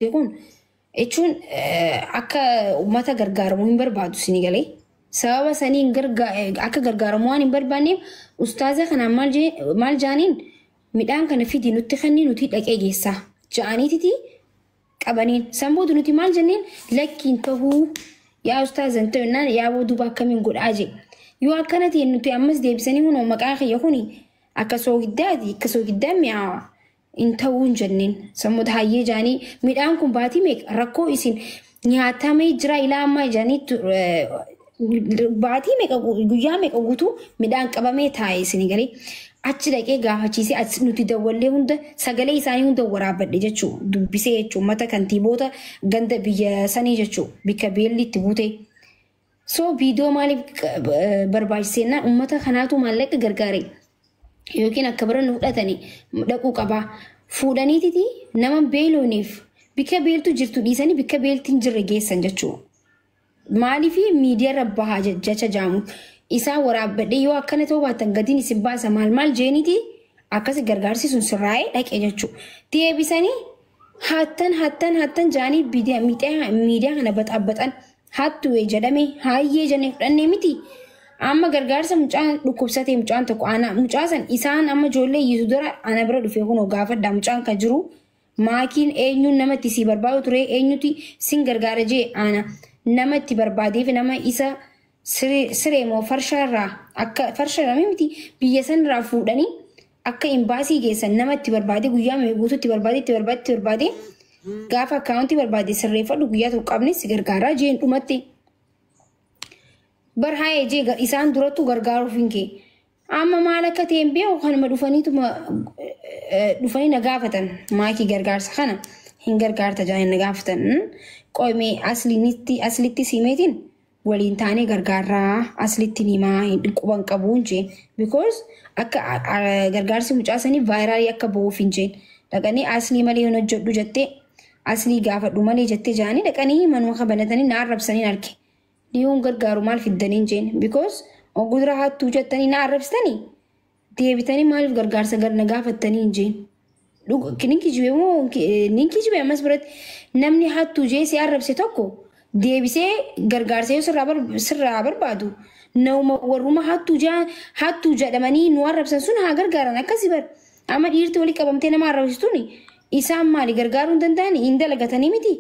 kun jechuun akka uummata gargaaramu hin barbaadu sini galee sababa saniin akka gargaaramu waan hin barbaanneef ustaaza kanaan maal jaaniin midhaan kana fidi nutti kanneen nuti dhaqee geessaa ja'aniititi qabaniin sanboodu nuti maal jenneen lakkiin ta'uu yaa ustaazan ta'unnaan yaa booduu akkamiin godhaa jee yoo akkana ta'e nuti ammas deebisanii hunoo maqaa kiyya kuni akka soogiddaa mi'aawa in ta'uun jenneen sammuuta hayyee jaanii midhaan kun baatii meeqa rakkoo isin nyaatamee jira ilaa ammaa jaanii baatii meeqa guyyaa meeqa guutuu midhaan qabamee taa'e isin galee achi dhaqee gaafachiisee achi nuti dawwallee hunda sagalee isaanii hunda waraabadhe jechuu dubbisee jechuu mata kantiiboota ganda biyya sanii jechuu bikka beelli itti buute so viidiyoo maaliif barbaachiseenna ummata kanaatu maallaqa gargaare yookiin akka bira nu fudhatanii dhaquu qabaa fuudhaniititi nama beeloniif bikka beeltu jirtu dhiisanii bikka beeltiin jirre geessan jechuu maaliif miidiyaa rabbahaa jecha jaamu isaa waraabadhe yoo akkana ta'uu baatan gadiin isin baasa maal jeeniti akkas gargaarsi sun sirraa'ee dhaqee jechuu deebisanii hattan jaanii miidiyaa kana baxaabbaxan hattu'ee jedhame hayyee jennee fudhannee miti amma gargaarsa mucaan dhukkubsatee mucaan tokko mucaasan isaan amma ijoollee yisu dura ana bira dhufee kunoo gaafadhaa mucaan kan jiru maakiin eenyuun namatti si barbaadu ture eenyuti sin gargaara jee ana namatti barbaadeef nama isa siree moo farsharraa akka farsharraa miti biyya sanirraa fuudhanii akka imbaasii geessan namatti barbaade guyyaa mee guututti barbaade gaafa akkaawuntii barbaade sirreeffadhu guyyaa tokko qabne si gargaaraa jeen dhumatti barhaayee jee isaan durattu gargaaruuf hin kee amma maal akka ta'een beeku kanuma dhufanii na gaafatan maakii gargaarsa kana hin gargaarta jaanii na gaafatan qoomee aslitti simeetiin waliin taanee gargaarraa aslitti nimaa hin quban qabuun jeen because akka gargaarsi mucaasanii vaayiraalii akka ba'uuf hin jeen dhaqanii aslii malee hin hojjedhu jettee aslii gaafadhu malee jettee jaanii dhaqanii manuma kabanatanii na arrabsanii arge dhiyoon gargaaru maal fiddaniin jeen because ogudura hattuu jettanii na arrabsitanii deebitanii maaliif gargaarsa na gaafattanii hin jeen ninki jibe ammas biratti namni hattuu jee si arrabse tokko deebisee gargaarsa yoo sirraa barbaadu nama warruma hattuu jedhamanii nu arrabsan sun haa gargaaran akkasi bar amma dhiirti walii qabamtee nama arrabsistuuni isaan maali gargaaruu hin danda'ani hin dalagatanii miti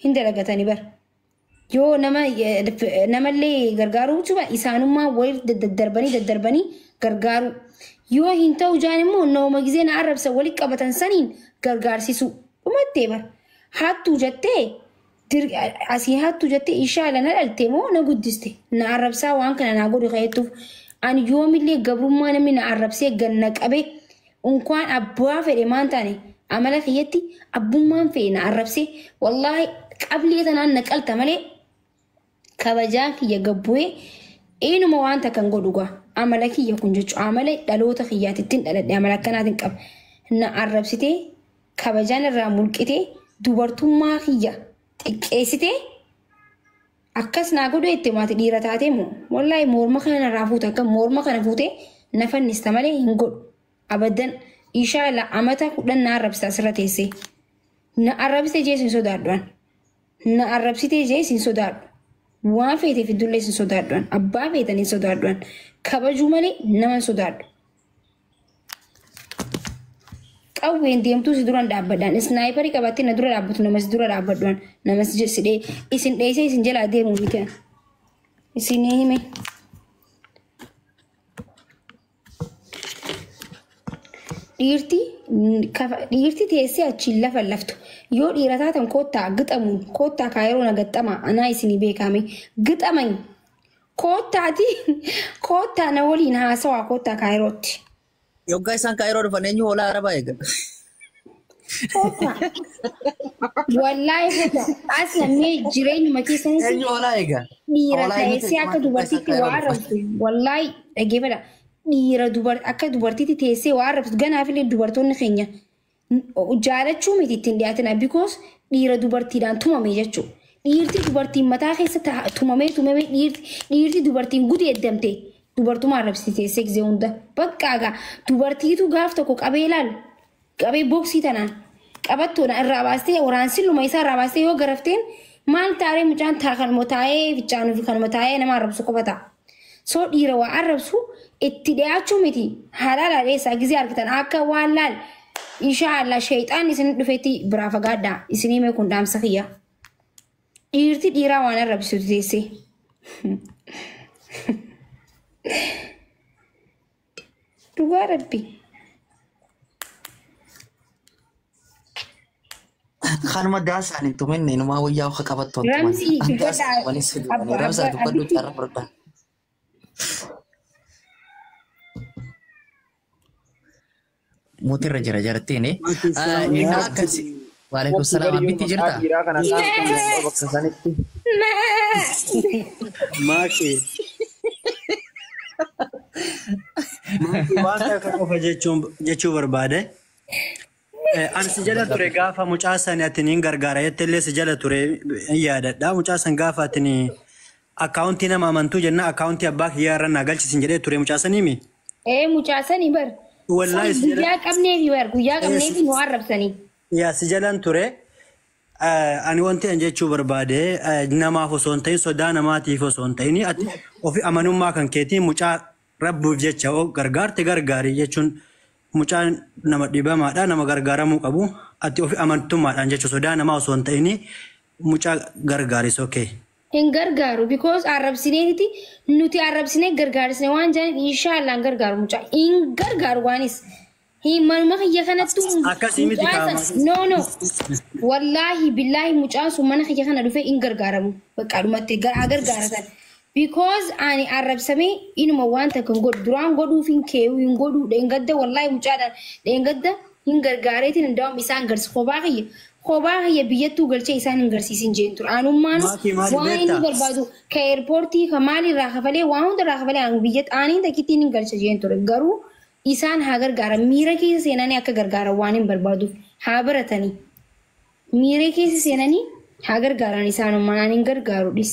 hin dalagatanii bar yoo namallee gargaaruu jechuudha isaanummaa walii daddarbanii gargaaru yoo hin ta'u jaan immoo nama gizee na arrabsan walii qabatan saniin gargaarsisu dhumattee bar hattuu jettee asii hattuu jettee ishaa lana dhalte moo na guddiste na arrabsaa waan kana naa godhu ka'etuuf ani yoomillee gabrummaa namni na arrabsee ganna qabe unkwaan abbaa fedhe maan taane amala kiyyatti abbummaan fedhe na arrabsee wallaahi qablee tanaan na qalta malee kabajaan kiyya gabbu'ee eenuma waan takkan godhugaa amala kiyya kun jechuun amala dhaloota kiyyaatittiin dhaladhe amala akkanaatiin qaba na arrabsitee kabajaan irraa mulqitee dubartummaa kiyya xiqqeessitee akkas naa godhu itti maati dhiira taatee moo wallaahi morma kana irraa fuute akka morma kana fuute na fannista malee hin godhu abaddan ishaa la amata 10 na arrabsita asirra teessee na arrabsite jee sin sodaadhuan na arrabsite jee sin sodaadhu waan feetee fiddullee sin sodaadhuan abbaa feetanii sodaadhuan kabajuu malee nama sodaadhu qawween deemtuu si duraan dhaabbadhaan snaayiparii qabattee na dura dhaabbatu namas dura dhaabbadhaan namas jedhee isin dheessee isin jalaa deemuu bitan isin hime dhiirti teessee achiin lafa laftu yoo dhiira taatan koottaa gixamuun koottaa kaayiroo na gaxxama anaa isinii beekame gixaman koottaa na waliin haasawaa koottaa kaayirootti. Yoggaa isaan kaayiroo dhufan eenyu hoolaa arabaa eega. Wallahi hota as namni jireenyuma keessanii eenyu hoolaa eega. Dhiira teessee akka dubartiitti waa arrabsu wallahi dhageeffadha. Dhiira akka dubartiitti teessee waa arrabsu ganaafillee dubartoonni keenya jaalachuu miti ittiin dhiyaatina because dhiira dubartiidhaan tumame jechuudha. Dhiirti dubartiin mataa keessa tumamee dhiirti dubartiin gudeeddamte dubartuma arrabsiti teessee gisee hunda baqqaagaa dubartiitu gaaf tokko qabee ilaalu qabee boksii tanaan qabattoodha irraa baastee waraansi luma isaa irraa baastee yoo garafteen maal taaree mucaan kan motaa'ee ficcaanuu fi kan motaa'ee nama arrabsu qofata. Soo dhiira waa arrabsu itti dhiyaachuu miti halaala dheessaa gizee argitan akka waan laal inshaAllah shayxaan isin dhufeetti biraa fagaadhaa isinii mee kun dhaamsa kiyya. Dhiirti dhiiraa waan arrabsuutu teessee. Dhugaa rabbi. Kanuma daasaan hin tuminne inumaa wayyaa akka qabattu. Ramsii Ramsaa dubbadhu carra furdaan. Mutirra jira jarattiin innaa akkasi. Waalaikum salaam abbitti jirta? Maaki. Waan akka qofa jechuu barbaade. Ani si jala ture gaafa mucaa sani atiniin gargaara jettellee si jala ture yaadadha. Mucaa san gaafa atini akkaawuntii nama amantuu jenna akkaawuntii abbaa kiyyaa irra naa galchisin jedhee ture mucaa saniimi. Mucaa sanii bar. Wallahi guyyaa qabneefi bar guyyaa qabneefi nu arrabsanii. Yaa si jalan ture. Ani wanti an jechuu barbaade namaaf osoo hin ta'in sodaa namaatiif osoo hin ta'in ofii amanummaa kan keetiin mucaa rabbuuf jecha gargaarte gargaarii jechuun mucaan nama dhibamaadha nama gargaaramuu qabu ati ofii amantummaadhaan jechuun sodaa namaa osoo hin ta'in mucaa gargaaris okay. Hin gargaaru because arrabsineeti nuti arrabsinee gargaarisne waan jaan inshaAllah hin gargaaru mucaa hin gargaaru waanis. Manuma kiyya kanattu no wallahi billahi mucaan sun mana kiyya kana dhufe hin gargaaramu bakka dhumatti gargaaratan because ani arrabsame inuma wanta kan godhu duraan godhuuf hin keewu hin godhu dheengadda wallahi mucaadhaan dheengadda hin gargaareetiin hundaa'um isaan garsi kophaa kiyya biyyattuu galchee isaan hin garsiisin jeen ture anummaan waan inni barbaadu ka eerpoortii ka maalirraa kafalee waan hundarraa kafalee biyyatti aaniin takkittiin hin galcha jeen ture garuu isaan haa gargaaran miira keessa seenanii akka gargaaran waan hin barbaaduuf haa baratanii miira keessa seenanii haa gargaaran isaanummaan hin gargaaru dhis.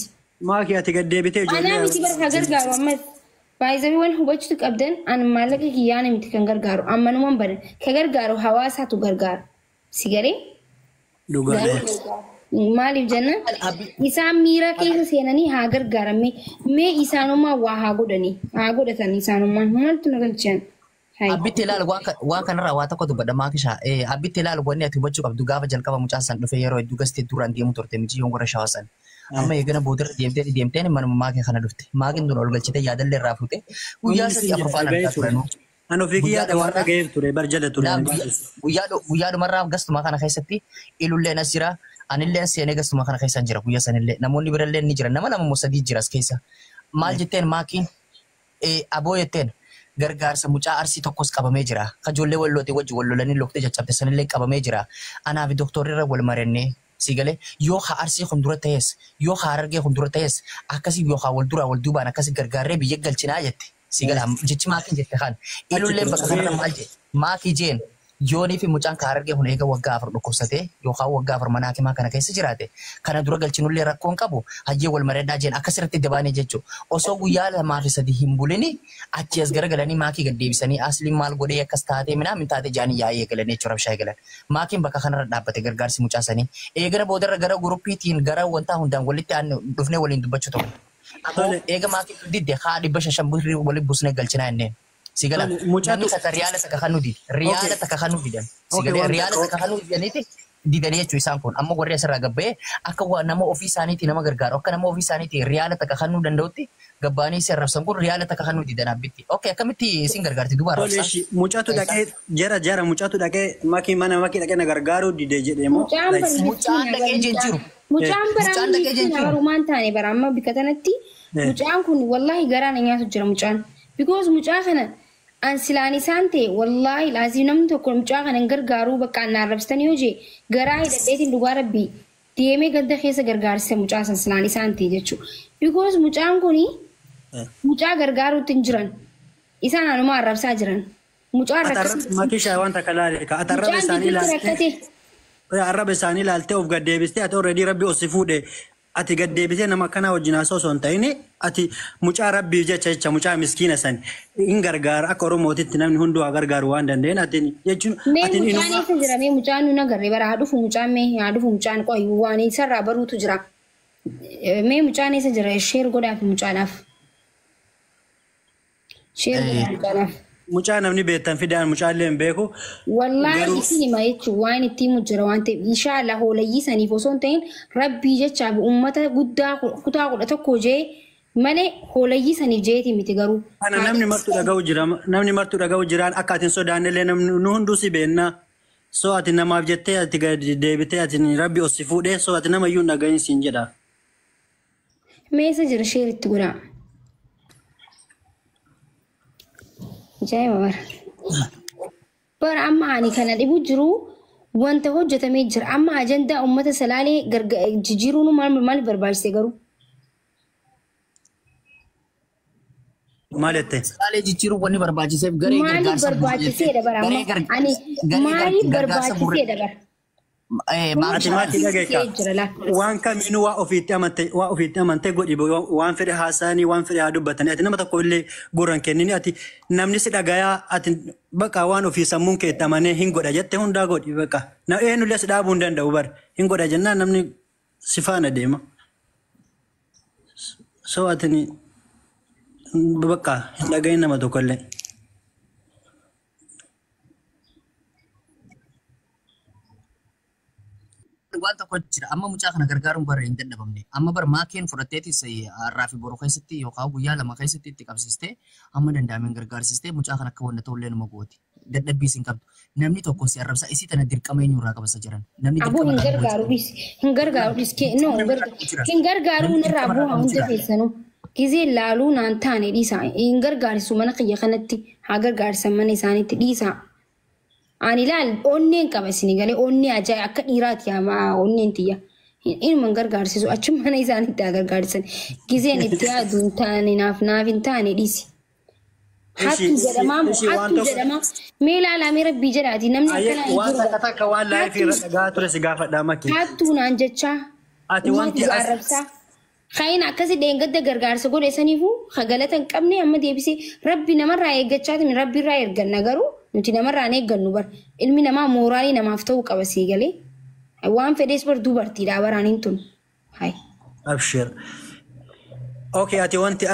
Maaki ati gaddeebitee ijoollee. Anaa miti bara haa gargaaru ammas baay'isanii waan hubachuu qabdan an maallaqa kiyyaana miti kan gargaaru ammanumaan badan ka gargaaru hawaasaatu gargaara si garee. Maaliif jenna isaan miira keessa seenanii haa gargaaran mee isaanummaa waa haa godhatan isaanummaan maaltu na galchan. Abbitti ilaalu waan kanarraa waa tokko dubbadha maakishaa. Abbitti ilaalu wanni ati hubachuu qabdu gaafa jalqaba mucaa san dhufe yeroo hedduu gastee duraan deemu turte miti yoon warra shawaasan. Amma eegana boodarra deemteen manuma maakii kana dhufte. Maakiin dura ol galchite yaadallee irraa fuute. Guyyaa sadii afurfaan argaa turanuu. An ofii kiyyaadha waan dhagayeef ture bar jala ture. Guyyaadhumarraa gastuma kana keessatti ilulleen as jira. Anillee seenee gastuma kana keessa jira guyyaa sanillee. Namoonni birallee ni jira. Nama moo sadii jira as keessa. Maal jetteen maakiin aboo jetteen. Gargaarsa mucaa arsii tokkos qabamee jira. Kajoollee wallootii wajji wallolanii loktee caccabte sanillee qabamee jira. Anaafi doktorri irra wal marannee sigalee yoo haa arsii kun dura ta'es yoo haa Harargee kun dura ta'es akkasii yoo haa wal duraa wal duubaan akkasii gargaarree biyya galchinaa jette. Sigalee jechi maakiin jette kan. Ilulleen bakka kanarra maal jette maakii jeen yoonii fi mucaan Harargee kun eega waggaa afur dhukkubsatee yookaan waggaa afur mana hakimaa kana keessa jiraate kana dura galchinullee rakkoon qabu hayyee wal maradhaa jeen akkasirratti dabaanii jechuudha. Osoo guyyaa lamaa fi sadii hin bulini achi as garagalanii maakii gad deebisanii asliin maal godhee akkas taatee minaa min taate jaanii yaa'ee eegalanii jechuudha bishaa eegalan. Maakiin bakka kanarra dhaabbate gargaarsi mucaa sanii eegana boodarra gara guruppiitiin gara wantaa hundaan walitti dhufnee waliin dubbachuu ta'u. Ammoo eega maakiin didde haa 500 waliin busnee galchinaa inneen. Sigala namni takka riyaala takka kan nuti riyaala takka kan nuti dan sigala riyaala takka kan nuti daniti didanii jechuun isaan kun amma warri asirraa gabba'ee akka nama ofii isaaniitii nama gargaaru akka nama ofii isaaniitii riyaala takka kan nu danda'utti gabbaanii si arrabsan kun riyaala takka kan nuti danaa bitti okay akkamitti isin gargaarti duuba arrabsan. Mucaatu dhaqee jara mucaatu dhaqee mana makii dhaqee na gargaaru didee jedhee moo. Mucaan dhaqee jiru. Mucaan baraan maan taane bara amma bika tanatti mucaan kun wallahi garaa na nyaatu jira mucaan because mucaa kana. An silaan isaan ta'e wallahi laazim namni tokko mucaa kana gargaaruu bakka an arrabsitanii hojii garaa hidhadheetiin dhugaa rabbii deemee gadda keessa gargaarsise mucaa san silaan isaan ta'e jechuudha. Because mucaan kuni mucaa gargaaruutti hin jiran isaan anuma arrabsaa jiran. Mucaa rakkisuu. Makishaa wanta kalaale ka arraba isaanii ilaalte of gaddeebistee ati already rabbi osi fuudhe ati gad deebitee nama kana wajjin haasa'u osoo hin ta'in ati mucaa rabbiif jecha mucaa miskiina san hin gargaara akka oromootitti namni hunduu haa gargaaru waan danda'een ati jechuun ati mucaan eessa jira mee mucaan nu nagarre bara haa dhufu mucaan mee haa dhufu mucaan qoy waan isarraa baruutu jira mee mucaan eessa jira sheer godhaaf mucaadhaaf sheer godhaaf mucaadhaaf mucaa namni beektan fidaan mucaallee hin beeku. Wallaahi isin hima jechuun waan ittiin mujjira waan ta'eef inshaallah hoolayyii saniif osoo hin ta'in rabbii jecha uummata guddaa kutaa 11 jee malee hoolayyii saniif jeeti miti garuu. Kana namni martuu dhaga'u jiraan akka ati hin sodaannellee nu hunduu si beennaa. So ati namaaf jettee ati deebitee ati rabbi ossi fuudhee so ati nama iyyuu hin dhagahin siin jedha. Meessa jira sheeritti godhaa. Jai bara amma ani kana dhibu jiru wanta hojjetamee jira amma ajandaa uummata salaalee jijjiiruun maal barbaachise garuu maal jettee salaalee jijjiiruun wanni barbaachiseef garee gargaarsa barbaachiseedha bara amma ani maaliif barbaachiseedha bara ati maatii dhageeka waan kamiinuu waa ofiitti amantee godhi waan fedhe haasa'anii waan fedhe haa dubbatanii ati nama tokko illee gurran kennini ati namni si dhagayaa ati bakka waan ofii sammuun keetti amanee hin godha jette hundaa godhi bakka na eenyullee si dhaabuu hin danda'u bara hin godha jennaan namni si faana deema so ati bakka hin dhagayin nama tokkollee. waan tokko jira amma mucaa kana gargaaruun bara hin dadhabamne amma bara maakeen fudhatteetis har'aa fi boruu keessatti yookaan guyyaa lama keessatti itti qabsiistee amma danda'ameen gargaarsistee mucaa kana akka wanta ta'ullee nama gooti dadhabbiis hin qabdu namni tokko si arrabsa isii tana dirqama eenyurraa qabasa jiran namni dirqama hin gargaaruudhis hin gargaaruu irraa bu'aa hunda keessanuu gizee laaluu naan taane dhiisaa hin gargaarsu mana kiyya kanatti haa gargaarsan mana isaaniitti dhiisaa. Ani laal onneen qaba isin galee onnee ajaa'ib akka dhiiraati ama onneen tiyya. Inni gargaarsisu achuma mana isaaniitti gargaarsan gizeen itti yaadu hin taane naaf hin taane dhiisi. Hattu jedhama mee laalamee rabbii jedhaati namni akkana hin jiru. Waan takka waan laayifii irra dhagaa ture si gaafadhaa makki. Hattu naan jechaa. Ati wanti arrabsaa. Khayina akkasi deengadda gargaarsa godhe saniifuu galata hin qabne amma deebisee rabbi namarraa eeggachaati rabbi irraa erganna garuu. Nuti namarraan eeggannu bar ilmi namaa mooraalii namaaf ta'uu qaba sii galee waan fedhees bar dubartiidha baraaniin tun. Abshir. Okay ati wanti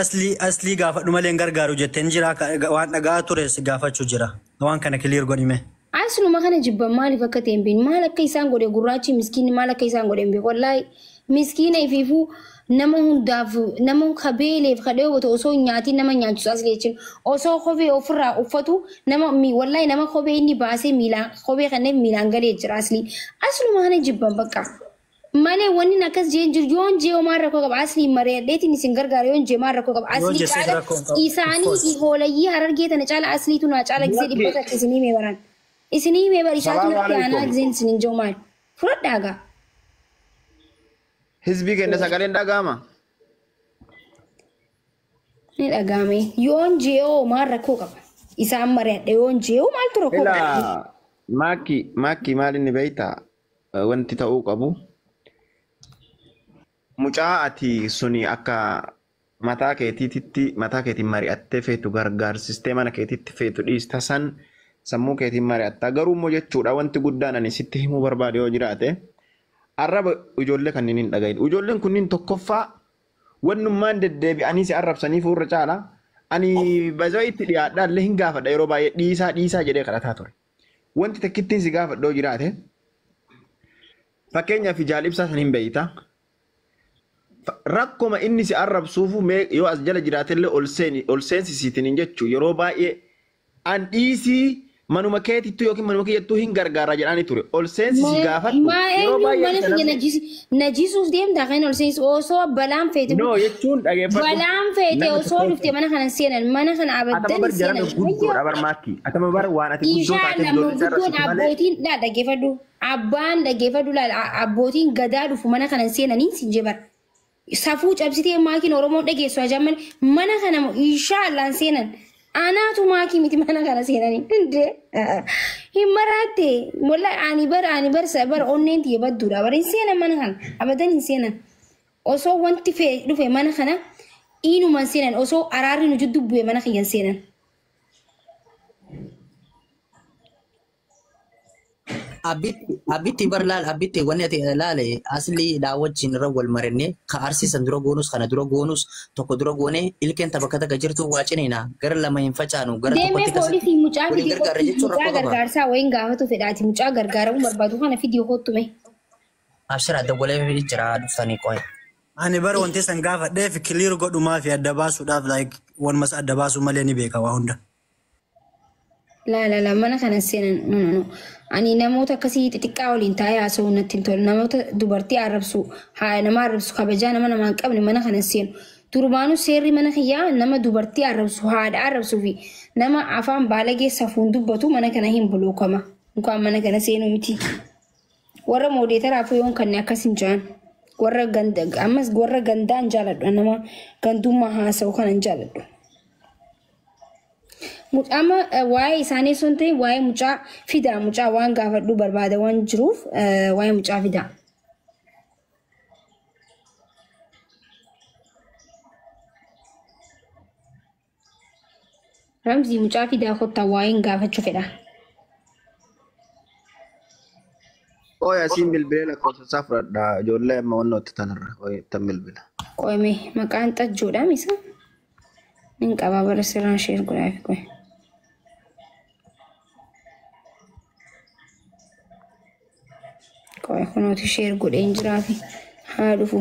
aslii gaafadhu malee hin gargaaru jetteen jira waan dhagaa ture si gaafachuu jira waan kana kiliir godhime. Asluma kana jibban maaliif akka ta'e hin beekne maal akka isaan godhe gurraachi miskiinni maal akka isaan godhe hin beeku wallaahi miskiina ifiifuu nama hundaaf nama kabeeleef kadhee gote osoo nyaatiin nama nyaachisu as jechuun osoo kophee ofirraa uffatu nama wallaahi nama kophee inni baasee miilaan kophee kanneen miilaan galee jira asluma kana jibban bakka malee wanni akkas jeen jiru yoon jee homaan rakkoo qaba aslii mareedheetiin isin gargaara yoon jee maan rakkoo qaba aslii caala isaanii hoolayyii harargee tana caala asliitu naa caala gisee dhibbata isinii mee baran isinii mee bar isaatu natti aanaa giseen isinin jiru maal fudhadhaagaa. Hizbii keenya sagaleen dhaga'ama. Ni dhaga'ame. Yoon jeeoo maal rakkoo qaba? Isaan mari'adha yoon jeeoo maaltu rakkoo qaba? Maakii maal inni beektaa wanti ta'uu qabu. Mucaa ati suni akka mataa keetiin mari'attee feetu gargaarsistee mana keetitti feetu dhiista san sammuu keetiin mari'atta garuu immoo jechuudha wanti guddaan ani sitti himuu barbaade yoo jiraate. Arraba ijoollee kanneen hin dhagahin. Ijoolleen kunniin tokkoffaa wannummaan deddeebi'anii si arrabsanii fuulra caala. Ani bazoo itti dhiyaadhaan illee hin gaafadha yeroo baay'ee dhiisaa jedhee kadhataa ture. Wanti takkittiin si gaafadha yoo jiraate fakkeenyaaf jaalibsaa san hin beeyta. Rakkoma inni si arrabsuufu yoo as jala jiraate illee ol seensisiitiin hin jechuu yeroo baay'ee an dhiisii. Manuma keetittu yookiin manuma kiyyattuu hin gargaara jedhanii ture. Ol seensisi gaafadhu. Yeroo baay'ee najisuuf deemtaa kan ol seensi osoo balaan feete. No jechuun dhageeffadhu. Balaan feete osoo dhufte mana kana seenan mana kana abaddan seenan. Abar maakii. Atama bar waan ati guddoo taate guddoon abbootiin dhageeffadhu. Abbaan dhageeffadhu abbootiin gadaa dhufu mana kana seenanii si jebar. Safuu cabsitee maakiin Oromoo dhageessu ajaa'iban mana kana inshaallaan seenan. Anaatu maakii miti mana kana seenanii indee hin maraate wallaahi ani bar bar onneen tiyya badduudha bar hin seenan mana kana abadan hin seenan osoo wanti dhufe mana kana inuman seenan osoo araarri nu jiddu bu'e mana kiyyan seenan. Abitti barlaal abitti wanni ati laale asli daawwachiin irra wal marannee ka arsiisan dura goonus kana dura goonus tokko dura goonee ilkeen bakka takka jirtu waa cinina gara lama hin facaanu gara tokkotti kasatti poolisii mucaa gargaarsaa wayin gaafatu fedhaati mucaa gargaaramuu barbaadu kana fidiyoo kottume. Abshira dawwalee jira dhuftanii qo'e. Ani bara wanti san gaafadheef kiliir godhumaa fi adda baasuudhaaf like walumas adda baasuu malee ni beeka waa hunda. La mana kana seenan no. Ani namoota akkasii xixiqqaa waliin taa'ee haasa'uu natti hin tolu. Namoota dubartii arrabsu haa nama arrabsu kabajaa nama namaan qabne mana kana seenu. Durbaanuu seerri mana kiyyaa nama dubartii arrabsu haadha arrabsuu fi nama afaan baalagee safuun dubbatu mana kana hin buluukama. Mukaan mana kana seenuu miti. Warra moodeetaraafuu yoon kanneen akkas hin jaan. Ammas warra gandaan jaaladhu. Nama gandummaa haasa'u kanan jaaladhu. Ama waa'ee isaanii sun ta'e waa'ee mucaa fidaa mucaa waan gaafadhu barbaada waan jiruuf waa'ee mucaa fidaa. Ramzii mucaa fidaa kottaa waa'een gaafachuu fedha. Oya siin bilbilee lakkoofsa isaa fudhadhaa ijoollee amma wanna itti tanarra tan bilbila. Qo'ime maqaan xajjuudha misa. Nin qabaa bara sirraan sheer godhaafi qo'e. Qo'e kunuuti sheer godheen jiraafi haa dhufu.